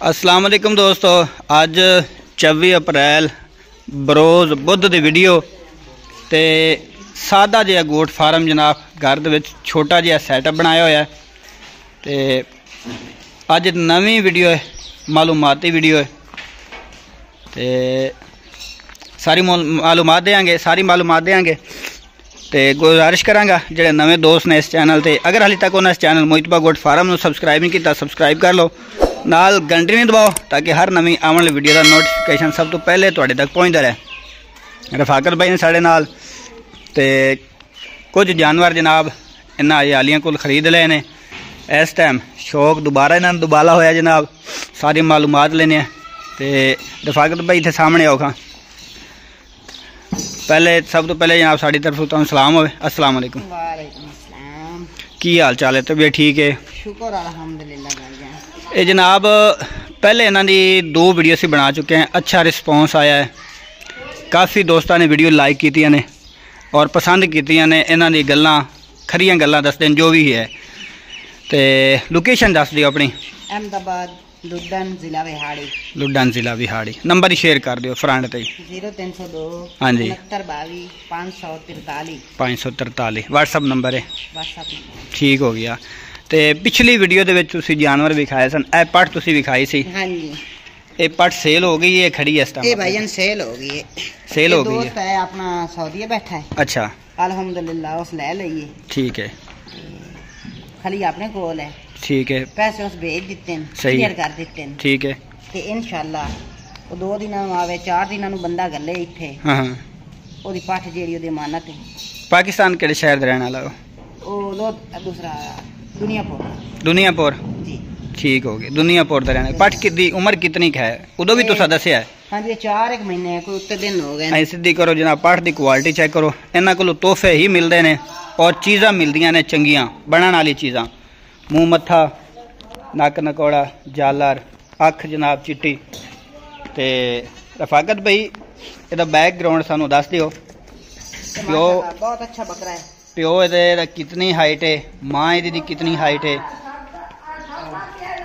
अस्सलाम वालेकुम दोस्तों, अज 24 अप्रैल बरोज़ बुध की वीडियो तो सादा जिहा गोट फार्म जनाब घर दे विच छोटा जिहा सैटअप बनाया होया है। तो अज नवी वीडियो है, मालूमाती वीडियो है। तो सारी मालूमात देंगे तो गुजारिश करांगा जेडे नवे दोस्त ने इस चैनल ते, अगर हाली तक उन्होंने इस चैनल मोहितबा गोट फार्म में सबसक्राइब नहीं किया, सबसक्राइब कर लो, नाल घंटी नहीं दबाओ ताकि हर नवी आने वाली वीडियो का नोटिफिकेशन सब तो पहले तुहाडे तक पहुँचता रहे। रफाकत भाई ने साढ़े नाल ते कुछ जानवर जनाब इन्हां हरियालियां को खरीद ले ने। इस टाइम शौक दोबारा इन्होंने दुबाला होया जनाब, सारी मालूमात लेने। तो रफाकत भाई इतने सामने आओ खां, पहले सब तो पहले जनाब साड़ी तरफ तुहानू सलाम होवे। अस्सलाम वालेकुम। वालेकुम अस्सलाम। की हाल चाल है? तबीयत ठीक है? शुक्र अल्हम्दुलिल्लाह। ये जनाब पहले इन्हों की 2 वीडियो से बना चुके हैं, अच्छा रिस्पॉन्स आया है। काफ़ी दोस्तों ने वीडियो लाइक की ने और पसंद की ने। इन्हों की गल्लां खरियां गल्लां दसदे जो भी है। तो लोकेशन दस दियो अपनी। अहमदाबाद लुडन जिला विहाड़ी। लुडन जिला विहाड़ी। नंबर ही शेयर कर दियो फ्रंट ते। 0302 हाँ जी 6922 543 543 व्हाट्सअप नंबर है। व्हाट्सअप ठीक हो गया। तो पिछली वीडियो के जानवर विखाए सन, ए पट तुसी विखाई सी। हाँ जी, ये पट सेल हो गई है, खड़ी है इस टाइम? ये भाईजान सेल हो गई है। सेल हो गई दोस्त है अपना सऊदी बैठा है। अच्छा अल्हम्दुलिल्लाह उस ले लईए। ठीक है, खाली अपने कोल है। ठीक है, पैसे उस भेज दिते हैं, सही क्लियर कर दिते हैं। ठीक है। ते इंशाअल्लाह वो 2 दिन आवे 4 दिन बंदा गले इत्थे। हाँ हाँ, ओदी पठ जेड़ी ओदी अमानत है। पाकिस्तान केड़े शहर दे रहने वाला हो? ओ दूसरा दुनियापुर। दुनियापुर जी ठीक हो गया, दुनियापुर दे रहने। पट की उम्र कितनी है उदो भी तुसा दस्या है? हाँ जी 4 महीने कोई उत्ते दिन हो गए। ऐ सीधी करो जनाब, पट की क्वालिटी चेक करो। इन्हां कोलों तोहफे ही मिलते हैं और चीज़ां मिलदियां ने चंगियां बनने वाली चीज़ां। मूँह मत्था, नक नकौड़ा, जालर, अख जनाब चिट्टी। तो रफाकत भाई इहदा बैकग्राउंड सानू दस दिओ। प्यो बहुत अच्छा बकरा है। प्यो इहदे कितनी हाइट है, माँ इहदी कितनी हाइट है?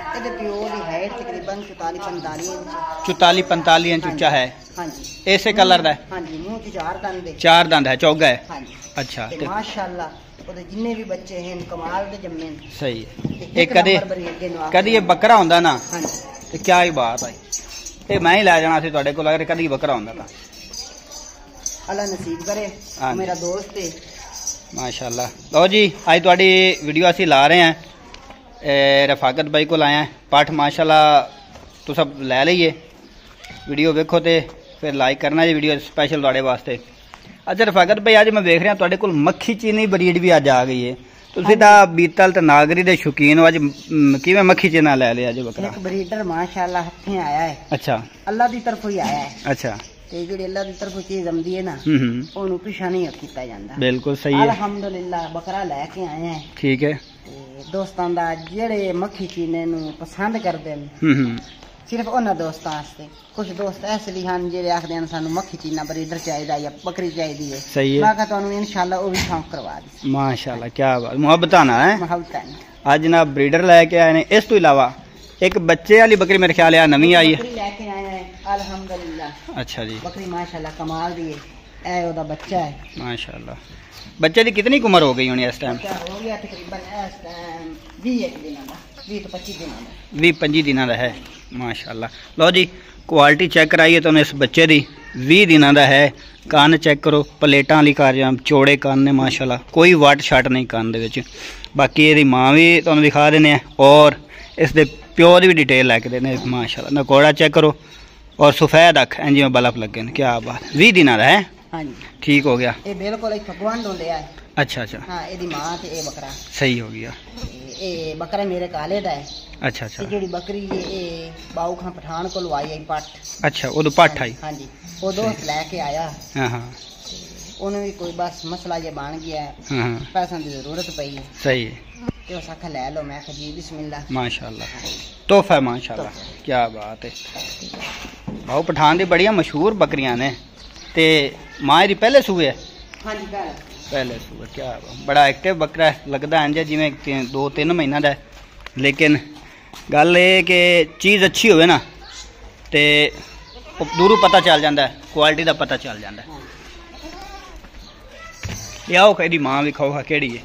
इहदे प्यो दी हाइट तकरीबन 44-45 इंच। 44-45 इंच ऊंचा है। हाँ जी, ऐसे कलर दा है? हाँ जी, मुंह च 4 दंद है। 4 दंद है, चौगा है। हाँ जी। अच्छा ते माशाअल्लाह ओदे जिन्ने भी बच्चे हैं कमाल दे जम्मे ने। सही है। ते एक कदी ये बकरा होंदा ना हाँ जी, तो क्या ही बात है। ये मैं ही लै जाना सी तुहाडे कोल अगर कदी बकरा होंदा तां। अल्लाह नसीब करे। हाँ। मेरा दोस्त है माशाल्लाह। लो जी अज तुहाडी वीडियो असीं ला रहे हैं। रफाकत भाई को आए हैं। पठ माशाल्लाह तो सब लै लईए। वीडियो वेखो तो फिर लाइक करना जी, वीडियो स्पैशल तुहाडे वास्ते। अच्छा रफाकत भाई अज मैं वेख रहा तुहाडे कोल मक्खी चीनी ब्रीड भी अज आ गई है। तुसीं तां बीतल ते नागरी दे शौकीन हो, अज किवें मक्खी चीना लै लिया अज बकरा? एक ब्रीडर माशाअल्लाह हत्थे आया है। अच्छा, अल्लाह दी तरफों ही आया है। अच्छा। ते जेड़ी अल्लाह दी तरफों चीज आंदी है ना ओनू पिछा नहीं कीता जांदा। बिल्कुल सही है। अल्हम्दुलिल्लाह बकरा लेके आए हैं। ठीक है। ते दोस्तां दा जेड़े मक्खी चीने नू पसंद करदे ने सिर्फ उन्हां दोस्तां वास्ते। कुछ दोस्त ऐसे भी हैं जेड़े आखदे ने सानू मक्खी चीना ब्रीडर चाहिदा या बकरी चाहिदी है। सही है। मैं कहा तुहानू इंशाअल्लाह वो भी शौक करवा दी। माशाल्लाह क्या बात, मुहब्बतां ना है। मुहब्बतां आज जनाब ब्रीडर लेके आए ने। इस तो इलावा एक बच्चे वाली बकरी मेरे ख्याल नवी आई है। बकरी लेके आए हैं अल्हम्दुलिल्लाह। अच्छा जी, बकरी माशाअल्लाह कमाल दी है। ए ओदा बच्चा है माशाल्लाह। बच्चे की कितनी उम्र हो गई होनी इस टाइम? बच्चा हो गया तकरीबन इस टाइम 20 दिनों का, 20 तो 25 दिनों का। 20-25 दिनों का है माशाल्लाह। लो जी क्वालिटी चेक कराइए तो इस बच्चे की 20 दिनों का है। कान चेक करो, प्लेटां वाली कारजाम, चौड़े कान ने माशाल्लाह, कोई वट शट नहीं कान दे विच। बाकी ये माँ भी तुहानू दिखा देने और इस दे प्यो की भी डिटेल लैके देने माशाल्लाह। नकोड़ा चेक करो और सफेद अख इंज में बल्ब लगे ने। क्या बात, 20 दिनों का है। हाँ जी ठीक हो गया। ये बिल्कुल एक गवांढों लिया है। अच्छा अच्छा, हाँ एदी मां ते ए बकरा सही हो गया। ए बकरा मेरे काले दा है। अच्छा अच्छा, जेड़ी बकरी है ए बाऊ खां पठान को लवाई है पट। अच्छा वो पठ आई। हाँ जी, वो दोस्त लेके आया। हाँ हाँ, उन्हें भी कोई बस मसला ये बन गया है। हाँ पैसों की जरूरत पई है। सही है। ते उस आखा ले लो, मैं जी बिस्मिल्लाह। माशाल्लाह तोहफा है माशाल्लाह, क्या बात है। भाऊ पठान दी बड़िया मशहूर बकरियां ने। ते माँ दी पहले सूए है? हाँ जी पहले सूए। क्या बड़ा एक्टिव बकरा है, लगता है इंज जिमें 2-3 महीना का है, लेकिन गल ये कि चीज़ अच्छी होवे ना तो दूरों पता चल जाता है, क्वालिटी का पता चल जाता है। लियाओ कहीं माँ भी खाओ केड़ी है।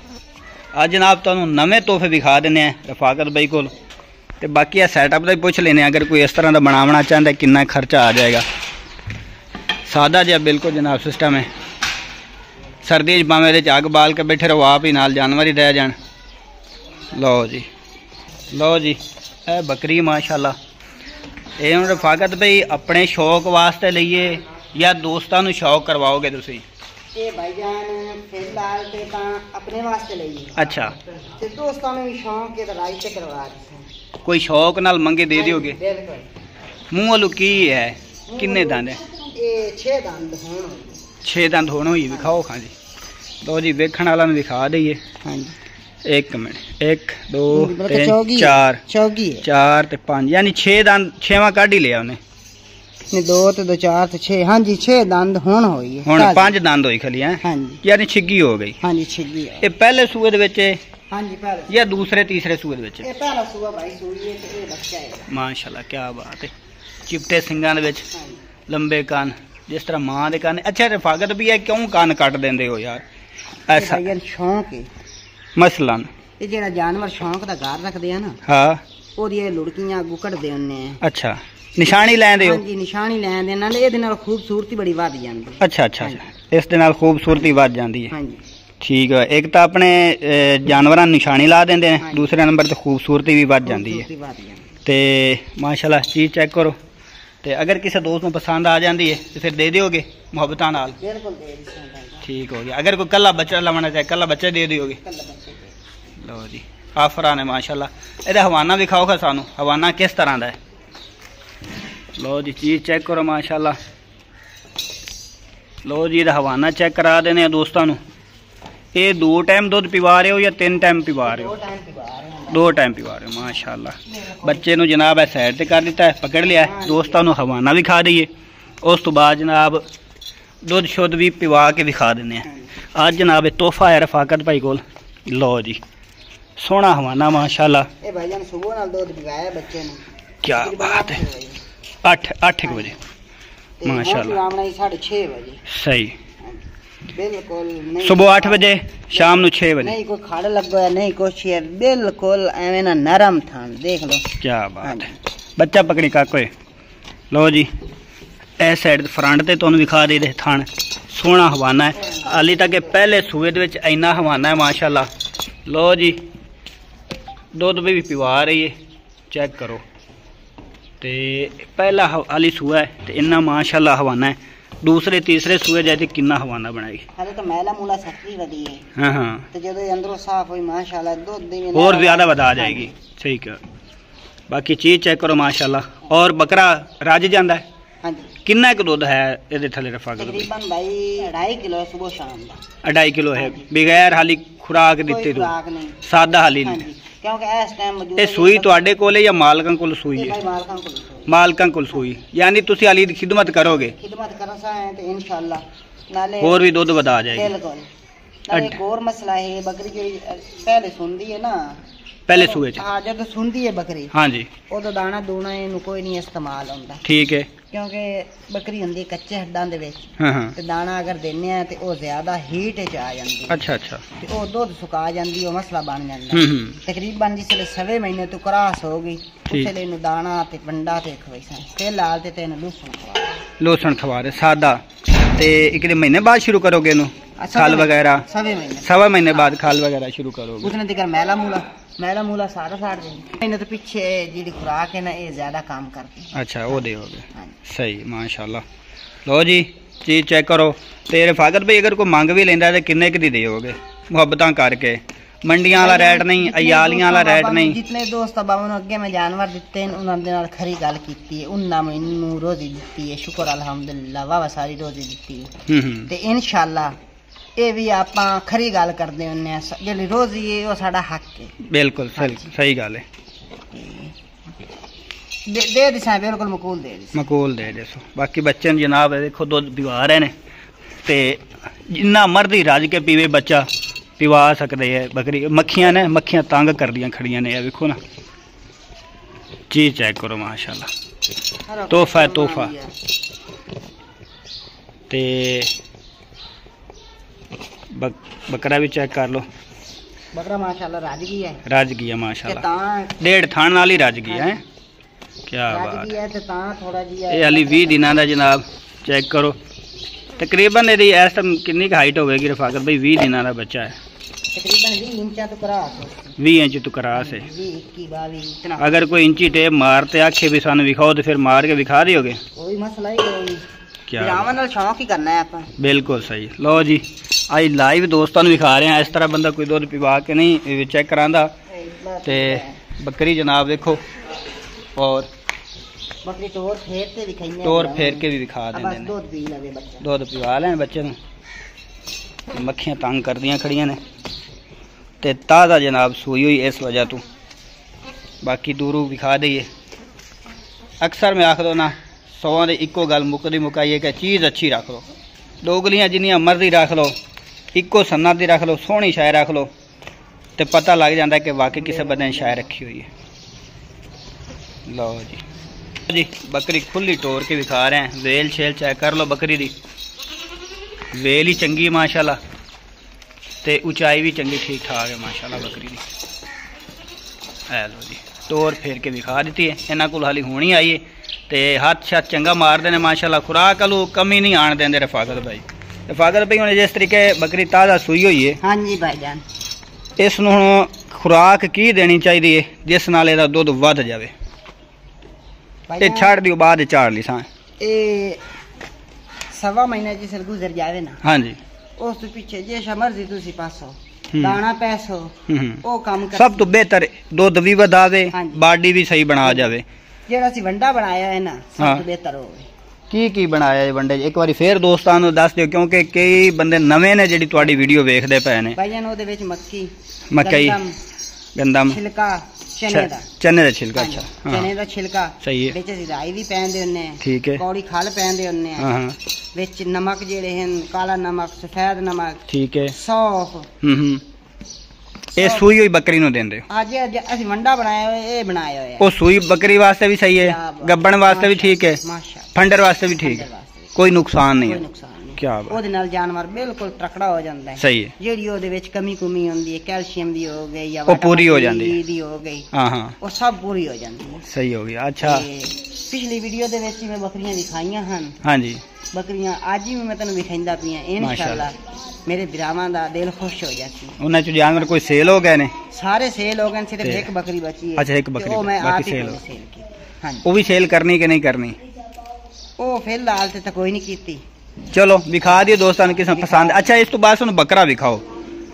आज जनाब तुहानू नवे तोहफे विखा देने हैं रफाकत भाई को, तो बाकी आ सैटअप का ही पुछ लेने अगर कोई इस तरह का बनावना चाहता है कितना खर्चा आ जाएगा। सादा जिहा बिल्कुल जनाब सिस्टम है। सर्दी भावें ये अग बाल के बैठे रहो, आप ही नाल जानवर ही रह जान। लो जी लो जी ए बकरी माशाल्लाह। ये हुण रफाकत भाई अपने शौक वास्ते लईए या दोस्तां नूं शौक करवाओगे तुसीं? ये भाईजान फिलहाल ते तां अपने वास्ते लईए। अच्छा, ते दोस्तां नूं भी शौक है तो राई ते करवा दे। कोई शौक नाल मंगे दे दिओगे? बिल्कुल। मूँह वालू की है? किन्ने दंद है? ये 6 दंद होण। 6 दंद होण होई विखाओ खां जी। लो जी वेखण वाला नूं दिखा दईए। हां जी, एक मिनट, 1 2 3 चौगी 4 चौगी है। 4 ते 5 यानी 6 दंद, 6वां काढ़ ही लिया उन्हें। नहीं 2 ते 2 4 ते 6। हां जी 6 दंद होण होई है। हुण 5 दंद होई खली हैं। हां जी यानी छिग्गी हो गई। हां जी छिग्गी है। ये पहले सूए दे विच हां जी पहले या दूसरे तीसरे सूए दे विच? ये पहला सूआ भाई सूई है ते ये बच्चा है। माशाल्लाह क्या बात है। चिपटे सिंगां दे विच, हां जी लंबे कान जिस तरह मां दे कान। अच्छा रफाकत भी है, क्यों कान कट देंदे हो यार? ऐसा भाईजान शौक है। मसलन ये जेड़ा जानवर शौक दा घर रखदे आ ना, हाँ ओदी लुड़कियां अगू कढदे हुन्ने आ। अच्छा निशानी लैंदे हो? हां जी निशानी लैन दे नाल इहदे नाल खूबसूरती बड़ी वध जांदी। अच्छा अच्छा अच्छा, इस दे नाल खूबसूरती वध जांदी है। हां जी ठीक है, एक तो अपने जानवरां निशानी ला देंदे हैं, दूसरे नंबर ते खूबसूरती भी वध जांदी है। खूबसूरती वध जांदी। ते माशाल्लाह चीज़ चेक करो। ते अगर किसी दोस्त को पसंद आ जाती है तो फिर दे दोगे मुहब्बतां नाल? बिल्कुल दे दी। ठीक हो गया। अगर कोई कल्ला बच्चा लवाना चाहे कल्ला बच्चा दे दोगे? कल्ला बच्चे दे। लो जी आफरान है माशाल्लाह। ਇਹਦਾ हवाना दिखाओ खा सानू, हवाना किस तरह का है? लो जी चीज़ चेक करो माशाल्लाह। लो जी ਇਹਦਾ हवाना चेक करा देने दोस्तों नू। ये 2 टाइम दुध पिवा रहे हो या 3 टाइम पिवा रहे हो? 2 टाइम पिवा रहे हैं। 2 टाइम पिवा रहे हो माशाल्लाह। बच्चे नू जनाब है साइड ते कर दिता है, पकड़ लिया है। दोस्तों नू हवाना भी खा दईए, उस तो बाद जनाब दुध शुद्ध भी पिवा के दिखा देने हैं। आज जनाब तोहफा है रफाकत भाई को। लो जी सोहना हवाना माशाल्लाह। ये भाईजान सुबह नाल दूध पिवाया बच्चे ने। क्या बात है। 8 बजे माशाल्लाह। आमना 6:30 बजे। सही, बिल्कुल नहीं। सुबह 8 बजे शाम नू 6 बजे। नहीं कोई खाड़ लगो है नहीं कुछ है, बिल्कुल एवें ना नरम थान देख लो। क्या बात है। बच्चा पकड़ी काकोए। लो जी ए साइड फ्रंट ते तुहानू दिखा दे थान सोहना हवाना है। हाली तक पहले सूए दे विच इन्ना हवाना है माशाल्लाह। लो जी दुध भी पिवा रही है, चेक करो। ते पहला हाली सूआ है ते इन्ना माशाल्लाह हवाना है। दूसरे तीसरे सूए जाते किन्ना हवाना बनाई। हाले तो मैला मूला सकरी वधी है। हाँ हाँ, तो जदों अंदरों साफ हुई माशाल्लाह दूध दी और ज्यादा बता जाएगी। सही कह। बाकी चीज चेक करो माशाल्लाह। और बकरा रज जाता है? हां जी। किन्ना क दुध है ये थले रफाकत? तकरीबन भाई 2.5 किलो सुबह शाम का। 2.5 किलो है बगैर हाली खुराक दिते तो? खुराक नहीं, सादा हाली हां नहीं। जी क्योंकि इस टाइम मौजूद ये सूई तुहाडे कोल है या मालकां कोल सूई ये है? भाई मालकां कोल सूई। मालकां कोल सूई यानी तुसी हाली दी खिदमत करोगे? खिदमत करन सा है तो इंशाल्लाह नाले और भी दुध वधा जाएगी। बिल्कुल। नाले एक और मसला है, बकरी जो पहले सुनदी है ना, पहले सूए च? हाँ जब सुनदी है बकरी हाँ जी उदो दाना दूना इनू कोई नहीं इस्तेमाल होंदा, ठीक है। क्योंकि बकरी हुंदी कच्चे हड्डां दे विच हाँ हाँ, ते दाना अगर देने आ ते ओ ज्यादा हीट च आ जांदी अच्छा अच्छा। ते ओ दुध सुका जांदी, ओ मसला बन जांदा। तकरीबन जिसले 7 महीने तो क्रॉस हो गई उसले इनू दाना ते पंडा ते खवाइसा फिलहाल ते इनू लूसन खवा। लोसन खवा रहे सादा ते एक महीने बाद शुरू करोगे इनू खाल वगैरह? 7 महीने 7 महीने बाद खाल वगैरह शुरू करोगे? उसने दिक्कत मैला मूला सारा साड़ देंगे। महीने तो पीछे जी खुराक है ना ये ज्यादा काम करती है। अच्छा वो दोगे। सही माशाल्लाह। लो जी चीज़ चेक करो। ते रफाकत भाई अगर कोई मंग भी लेंदा ते किन्ने क दी दोगे मुहब्बतां करके? मंडियां वाला रेट नहीं, अयालियां वाला रेट नहीं? जितने दोस्त बाबा ने अगे मैं जानवर दिते हैं उन्होंने नाल खरी गल कीती है, उन्ना मैनू रोजी दिती है, शुक्र अल्हम्दुलिल्लाह वाह सारी रोजी दिती है। ते इंशाल्लाह ये भी आप खरी गल करते हैं, जी रोजी है वो साडा हक है। बिल्कुल सही गल है। दे दिसा बिल्कुल मकूल दे दिसा मकूल दे दसो। बाकी बच्चे जनाब देखो दुध पिवा रहे ने ते जिन्ना मर्जी रज के पीवे बच्चा पिवा सकते है। बकरी मक्खियां ने, मक्खियां तंग कर दियां खड़ियां ने, देखो ना चीज चेक करो माशाल्लाह, तोहफा है तोहफा। ते बकरा भी चेक कर लो, बकरा माशाल्लाह रज गया है, रज गया माशाल्लाह, 1.5 थान नाल ही रज गया है। क्या बात है, ये हाली 20 दिनों का जनाब चेक करो। तकरीबन यदि इस टाइम कितनी हाइट होगी रफाकत भाई? 20 दिनों का बच्चा है, तकरीबन 20 इंच तो करा से। अगर कोई इंची टेप मारते आखे भी सानू विखाओ तो फिर मार के विखा दोगे? कोई मसला ही नहीं, क्या शौक ही करना है आप। बिल्कुल सही। लो जी आज लाइव दोस्तों विखा रहे हैं, इस तरह बंदा कोई दूध पिवा के नहीं चेक करांदा। ते बकरी जनाब देखो, और बकरी टोर फेर के भी विखा देंगे, दूध पिवा लें बच्चे ने। मक्खियां तंग कर दियां खड़ियां ने, ते ताज़ा जनाब सूई हुई इस वजह तो, बाकी दूरों विखा दईए। अक्सर मैं आख दो ना, 100 दे इक्को गल मुकदी मुकाइए कि चीज़ अच्छी रख लो, दोगलियां जिन्नियां मर्जी रख लो, इक्को सन्ना दी रख लो, सोहनी शाय रख लो, तो पता लग जाता है कि वाकई किसी बंदे ने शाय रखी हुई है। लो जी बकरी खुली टोर के विखा रहे हैं, वेल शेल चेक कर लो बकरी दी, वेल ही चंगी माशाल्लाह, ते ऊंचाई भी चंगी ठीक ठाक है माशाल्लाह बकरी दी। है लो जी टोर फेर के विखा दी है, इन्हों को हाली होनी आई है, ते हाथ शाथ चंगा मारते हैं माशाल्लाह, खुराक वालों कमी नहीं आन देंगे रफाकत भाई। रफाकत भाई हुण जिस तरीके बकरी ताज़ा सूई हुई है, हाँ जी भाईजान, इस हुण खुराक की देनी चाहिए जिस नाल इहदा दुध वध जावे? ते छड़ दियो बाद झाड़ ली सां, ए 1.25 महीने जिस गुजर जावे ना, हाँ जी, उस तो पीछे जे मर्जी तुसी पासो दाना पैसो ओ काम कर, सब तो बेहतर दुध भी वधावे, बाडी भी सही बना जावे। जेड़ा सी वंडा बनाया है ना, सब तो बेहतर होवे। की बनाया है वंडे? एक बारी फिर दोस्तां नूं दस दिओ, क्योंकि कई बंदे नवे ने जेड़ी तुहाडी वीडियो वेखदे पए ने। भाईजान ओदे विच मक्की गंदम छिलका, चने दा छिलका, अच्छा चने दा छिलका सही है, विच राई भी पैंदे हुन्ने, ठीक है, कौड़ी खल पैंदे हुन्ने, हां विच नमक जेड़े हन, काला नमक, सफेद नमक, ठीक है, सौंफ। ये सूई हुई बकरी नु देंदे हो? आज असि वंडा बनाया होया, ये बनाया होया। ओ सूई बकरी वास्ते भी सही है, गब्बन वास्ते भी ठीक है, फंडर वास्ते भी ठीक है, कोई नुकसान नहीं है। क्या ओदे नाल जानवर बिल्कुल तकड़ा हो जांदा है, सही है। जेड़ी ओदे विच कमी कुमी होंदी है, कैल्शियम दी हो गई या वो पूरी हो जांदी है, दी हो गई, हां हां वो सब पूरी हो जांदी है, सही हो गया। अच्छा पिछली वीडियो दे विच मैं बकरियां दिखाईयां हन, हां जी बकरियां आज ही मैं तैनूं विखाइंदा पियां, इंशाअल्लाह मेरे बिरावां दा दिल खुश हो जाती। उन्हां च जानवर कोई सेल हो गए ने? सारे सेल हो गए, सिर्फ एक बकरी बची है। अच्छा एक बकरी, बाकी सेल हो गई। हां वो भी सेल करनी कि नहीं करनी? ओ फिलहाल ते कोई नहीं कीती। चलो विखा दियो दोस्तों ने किसी पसंद। अच्छा इस तो बाद सुन बकरा विखाओ,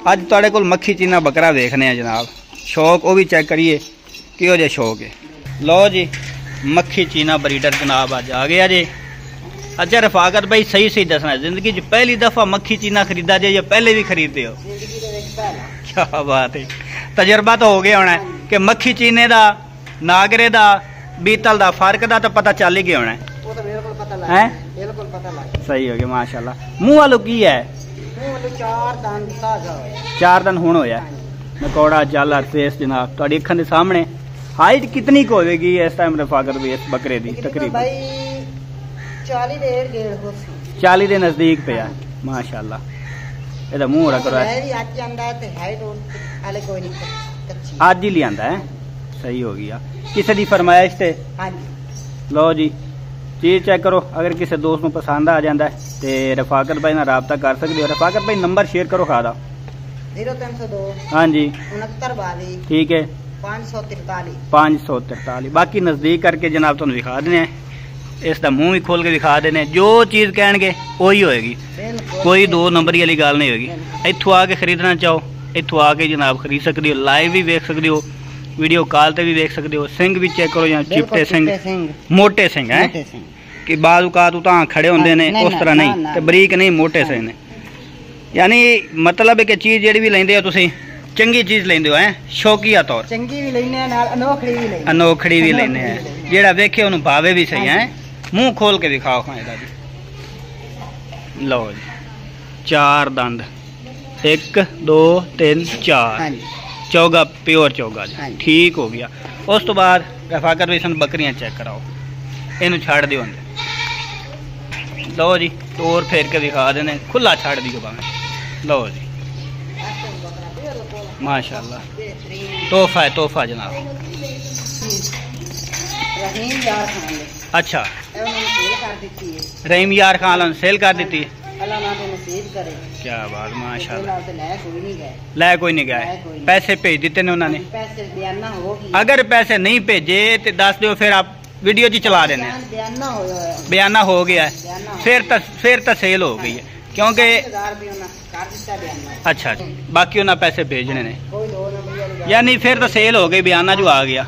अज तुहाडे कोल मक्खी चीना बकरा देखने जनाब, शौक वो भी चेक करिए किहो जिहा शौक है। लो जी मक्खी चीना ब्रीडर जनाब अज आ गया जी। अच्छा रफाकत भाई सही सही दसना, जिंदगी च पहली दफा मक्खी चीना खरीदा जे या पहले भी खरीदते हो? क्या बात है, तजर्बा तो हो गया होना है कि मक्खी चीने का नागरे का बीतल का फर्क का तो पता चल ही गया होना है। बिल्कुल पता लग सही हो गया माशाल्लाह। मुंह वालों की है? मुंह वालों 4 दिन हुण होया, नकौड़ा जाला फेस जनाब तुहाडी अखां दे सामने। हाइट कितनी को होगी इस टाइम रफाकत भाई इस बकरे दी? तकरीबन 40 दे नजदीक पे है माशाल्लाह। एदा मुंह रख रहा है, आज ही लियांदा है, सही हो गया। किसी दी फरमाइश ते? लो जी चीज़ चेक करो, अगर किसी दोस्त को पसंद आ जाता है तो रफाकत भाई ना रबता कर सकते हो। रफाकत भाई नंबर शेयर करो खादा। 0302 हाँ जी 69 ठीक है 543। बाकी नज़दीक करके जनाब तुहानू विखा देने, इसका मुँह भी खोल के विखा देने, जो चीज़ कहेंगे वही होएगी, कोई 2 नंबरी वाली गल नहीं होगी। इत्थों आके खरीदना चाहो इत्थों आके जनाब खरीद सकते हो, लाइव भी वेख सकते हो, वीडियो कॉल ते भी देख सकते हो। सिंह भी चेक करो, या चिपटे सिंह, मोटे सिंह है कि बाजू का तो खड़े होंगे ने उस तरह नहीं, ते बरीक नहीं, मोटे सिंह ने। यानी मतलब है कि चीज़ जी भी लेंदे हो तुसीं चंगी चीज़ लेंदे हो हैं, शौकिया तौर चंगी भी लेने नाल अनोखड़ी भी लेने हैं, जेड़ा वेखे उन्हें भावे भी सही है। मुंह खोल के दिखाओ हाँ इहदा जी। लो जी 4 दंद 1 2 3 4 चौगा प्योर चौगा जी, ठीक हो गया। उस तो बाद रफाकत भाई सन बकरियां चेक कराओ, इनू छड़ दियो अंदर। लो जी तोड़ फेर के दिखा देने, खुला छड़ दियो भावें। लो जी माशाल्लाह तोहफा है, तोहफा जनाब। अच्छा रहीम यार खान सेल कर दी है। क्या बात माशाल्लाह। लै कोई नहीं गए, पैसे भेज दिते ने उन्होंने। अगर पैसे नहीं भेजे तो दस दो, फिर आप वीडियो जी चला देने। बयाना हो गया है, फिर तो सेल हो गई है क्योंकि अच्छा बाकी उन्हें पैसे भेजने ने, यानी फिर तो सेल हो गई, बयाना जो आ गया।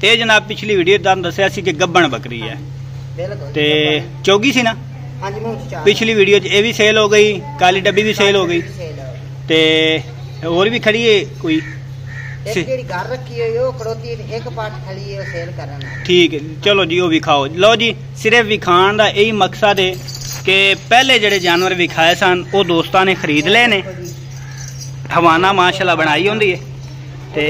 ये जनाब पिछली वीडियो दसिया सी कि गब्बन बकरी है ते चौगी सी ना, पिछली वीडियो ये भी सेल हो गई, काली डब्बी भी सेल हो गई ते और भी खड़ी है कोई ठीक है। चलो जी वो विखाओ। लो जी सिर्फ विखाण का यही मकसद है कि पहले जेडे जानवर विखाए सन वो दोस्तों ने खरीद ले ने, हवाना माशाल्लाह बनाई होंदी है ते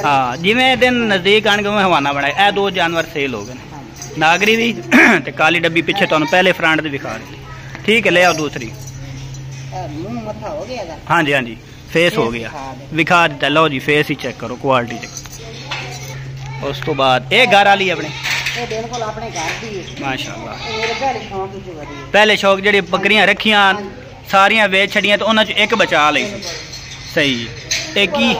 हाँ जिवें दिन नजदीक आने उवें हवाना बनाए। ए दो जानवर सेल हो गए, नागरी भी ते काली डब्बी पिछे तुहानूं पहले फ्रंट दी विखा दी। ठीक है ले आओ दूसरी। हाँ जी हाँ जी फेस हो गया, विखा दिता। लो जी फेस ही चेक करो, क्वालिटी चेक। उस तो बाद ये घर वाली अपने माशाल्लाह पहले शौक जेडी बकरियां रखियां सारियां वेच छड़ियां तो उन्हां च एक बचा लई। सही एक ही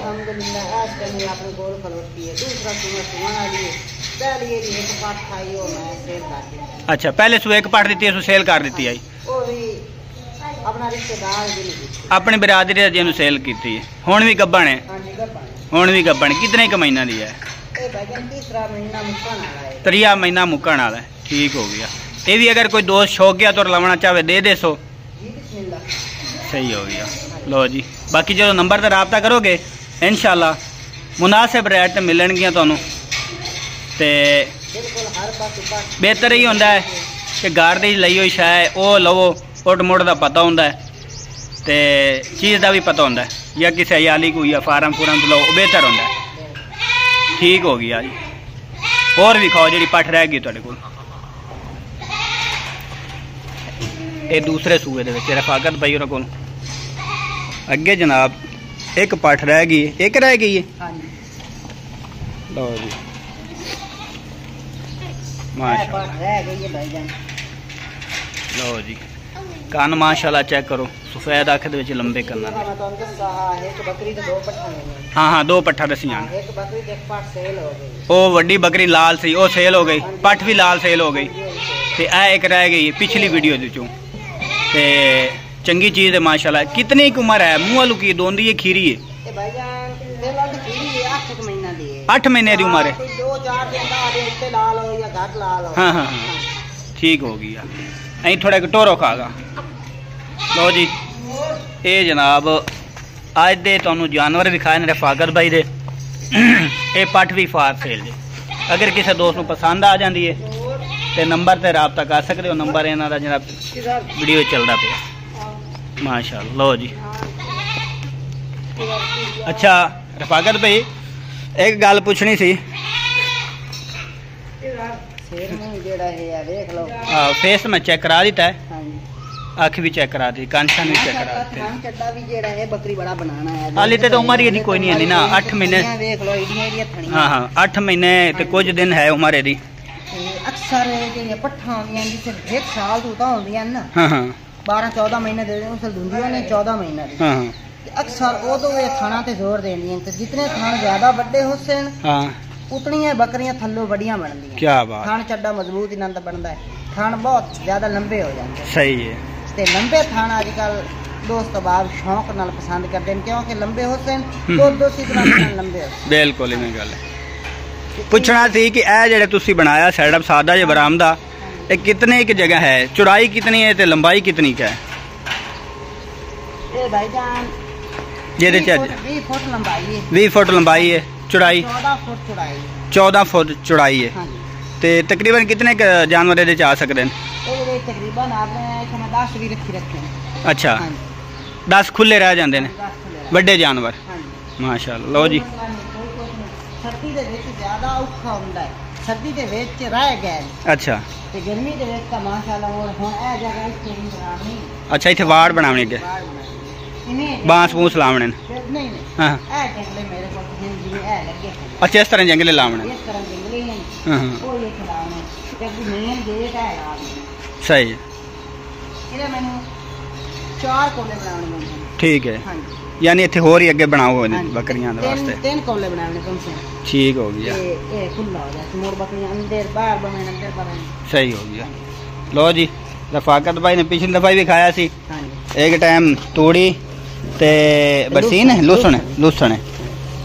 अच्छा पहले सू एक पट दी सेल कर दी आई, अपनी बिरादरी जी सेल की हुण भी गब्बन है, हुण भी गब्बन। कितने क महीना दी है? त्रिया महीना मुक्कण वाला है। ठीक हो गया। ये भी अगर कोई दोस्त शौक गया तो लवना चाहे दे दे सो। सही हो गया। लो जी बाकी जो नंबर पर रबता करोगे इंशाल्लाह मुनासिब रेट ते मिलणगियां तुहानूं ते बेहतर ही होंदा है कि घर दी लई होई शै वो लवो, उट मुड़ का पता होंदा है ते चीज़ का भी पता होंदा है, या किसी हयाली को या फार्म फूरम लो बेहतर होंदा है। ठीक हो गया जी। और भी खाओ जी पट रह गई तुहाडे कोल। ये दूसरे सूए दे विच रफाकत भाई उन्हां कोल अगे जनाब एक पट रह गई, एक रह गई है। लो जी माशाल्लाह। लो जी कान माशाल्लाह चेक करो, सफेद अख दे विच लंबे कन्ना। हाँ हाँ दो पट्ठा दसियां। वो वड्डी बकरी लाल सी वो सेल हो गई, पट भी लाल सेल हो गई ते ए एक रह गई पिछली वीडियो दे चों ते चंगी चीज़ है माशाल्लाह। कितनी उम्र है? मुँह वालू की दोंदी है खीरी है? 8 महीने की उम्र है। हाँ हाँ हाँ ठीक हो गया। अं थोड़ा टोरो खागा। लो जी ये जनाब अज दे तुहानूं जानवर विखाए ने रफाकत भाई दे। ये पट भी फार सेल जे, अगर किसी दोस्त को पसंद आ जाती है तो नंबर से रबता कर सकते हो। नंबर इन्हां दा जनाब वीडियो चलता पे माशाल्लाह। लो जी अच्छा रफाकत भाई एक गल पूछनी सी, फेस में चेक करा दिता है, अख भी चेक करा दी, कांछा भी चेक करा दी। हाली तो उम्र ही कोई नहीं है ना, 8 महीने। हाँ हाँ 8 महीने तो कुछ दिन है उम्र दी। अक्सर पट्ठा 1 साल तो होंदियां ना। हाँ हाँ 12-14 महीने दे दुंदियां ने 14 महीने दी। हाँ अक्सर वो तो थाना ते जोर देंदियां ते जितने थान ज्यादा बड़े होसन हाँ उतनी बकरियां थल्लो बढ़िया बनदियां। क्या बात। थान चड्डा मजबूत इन्हां दा बनदा है, थान बहुत ज्यादा लंबे हो जाते हैं। सही है। ते लंबे थान आजकल दोस्त बाब शौक नाल पसंद करते हैं क्योंकि लंबे होसन दो तरह लंबे हो। बिल्कुल इवें गल है। पूछना सी कि ए जेड़े तुसी बनाया सेटअप सादा जे बरामदा ये कितने की जगह है, चौड़ाई कितनी है ते लंबाई कितनी का है? ए भाईजान जेदे 20 फुट लंबाई है, 20 फुट लंबाई है, चौड़ाई 14 फुट चौड़ाई, 14 फुट चौड़ाई है। हाँ जी। ते तकरीबन कितने जानवर ये आ सकते हैं? तकरीबन आपने 10 भी रखे हैं। अच्छा हाँ जी। 10 खुले रह जाते हैं, 10 खुले बड़े जानवर। हाँ जी। ਮਾਸ਼ਾਅੱਲਾ। ਲਓ ਜੀ ਸਰਦੀ ਦੇ ਵਿੱਚ ਜ਼ਿਆਦਾ ਔਖਾ ਹੁੰਦਾ ਹੈ, ਸਰਦੀ ਦੇ ਵਿੱਚ ਰਹਿ ਗਏ ਅੱਛਾ ਤੇ ਗਰਮੀ ਦੇ ਵਿੱਚ ਤਾਂ ਮਾਸ਼ਾਅੱਲਾ ਹੁਣ ਇਹ ਜਗ੍ਹਾ ਇੱਥੇ ਨਹੀਂ ਬਣਾਉਣੀ। ਅੱਛਾ ਇੱਥੇ ਵਾੜ ਬਣਾਉਣੀ ਅੱਗੇ ਬਾਂਸ ਬੂਸ ਲਾਉਣੇ ਨੇ। ਨਹੀਂ ਹਾਂ ਇਹ ਜੰਗਲੇ ਮੇਰੇ ਕੋਲ ਜਿਵੇਂ ਇਹ ਲੱਗੇ ਅੱਛਾ ਇਸ ਤਰ੍ਹਾਂ ਜੰਗਲੇ ਲਾਉਣੇ। ਇਸ ਤਰ੍ਹਾਂ ਜੰਗਲੇ ਨੇ ਹਾਂ ਉਹ ਇਹ ਖਿਲਾਉਣੇ ਤੇ ਮੇਨ ਗੇਟ ਹੈ ਯਾਰ ਸਹੀ ਹੈ ਇਹਦੇ ਮੈਨੂੰ 4 ਕੋਲੇ ਬਣਾਉਣੇ ਪੈਂਦੇ ਨੇ। ਠੀਕ ਹੈ ਹਾਂਜੀ ਯਾਨੀ ਇੱਥੇ ਹੋਰ ਹੀ ਅੱਗੇ ਬਣਾਓ ਹਾਂਜੀ। ਬੱਕਰੀਆਂ ਦੇ ਵਾਸਤੇ। 3 ਕੋਲੇ ਬਣਾਉਣੇ ਕਮ ਸੇ ਠੀਕ ਹੋ ਗਿਆ ਇਹ ਖੁੱਲਾ ਹੋ ਜਾਏ ਮੋੜ ਬੱਕਰੀਆਂ ਅੰਦਰ ਬਾਹਰ ਬਣਾਉਣੇ ਅੰਦਰ ਬਣਾਉਣੇ। ਸਹੀ ਹੋ ਗਿਆ। ਲਓ ਜੀ रफाकत भाई ने पिछली दफ़ा भी खाया सी एक टाइम तूड़ी ते बरसीन है लुसन है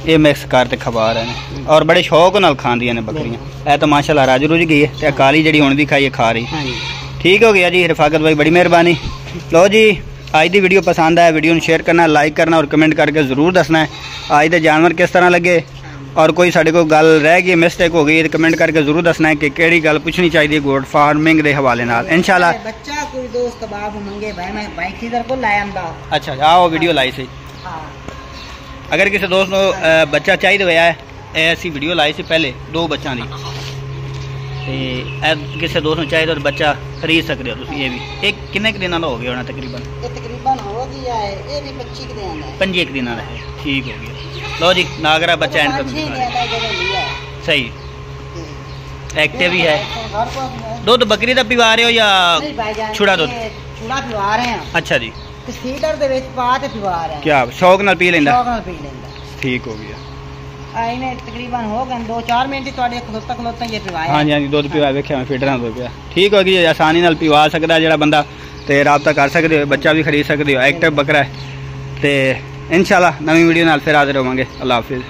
ये मिक्स करते खवा रहे हैं और बड़े शौक नाल खांदियां ने बकरियां। ए तो माशाल्लाह राज रुज गई है ते काली जड़ी हुण दी खाई खा रही। ठीक हो गया जी रफाकत भाई बड़ी मेहरबानी। लो जी आज दी वीडियो पसंद आए वीडियो शेयर करना लाइक करना और कमेंट करके ज़रूर दसना है आज दे जानवर किस तरह लगे और कोई साढ़े को गल रह गई मिस्टेक हो गई तो कमेंट करके जरूर दसना है कि केड़ी गल पूछनी चाहिए गोट फार्मिंग के हवाले नाल इंशाल्लाह। बच्चा कोई दोस्त बाप मंगे भाई मैं बाइक किधर को लाया अंदा। अच्छा आओ वीडियो लाई सी अगर किसी दोस्त को बच्चा चाहिए होया है ऐसी वीडियो लाई सी पहले 2 बच्चों की किसी दोस्त को चाहिए तो बच्चा खरीद सकते हो तुम। ये भी एक किन्ने दिन हो गया होना तकरीबन हो गया है ये भी 25 दिन है 25 दिन है। ठीक हो गया। लो जी नागरा बच्चा सही एक्टिव ही है। दुध बकरी का पिवा रहे हो या छुड़ा दुध? छुड़ा पिवा रहे हैं। अच्छा जी फीडर दे विच पा के पिवा रहे हैं। क्या शौक नाल पी लेंदा? शौक नाल पी लेंदा। ठीक हो गया। इन्हें तकरीबन हो गए 2-4 मिनट ही खलोता ये पिवाया। हाँ जी हाँ जी दुध पिवा वेख्या मैं फीडर दुध पिया। ठीक हो गई आसानी नाल पिवा सकदा जेड़ा बंदा ते राबता कर सकदे हो बच्चा भी खरीद सकदे हो एक्टिव बकरा है ते इंशाल्लाह नवी वीडियो नाल फिर हाजिर होवांगे। अल्लाह हाफिज़।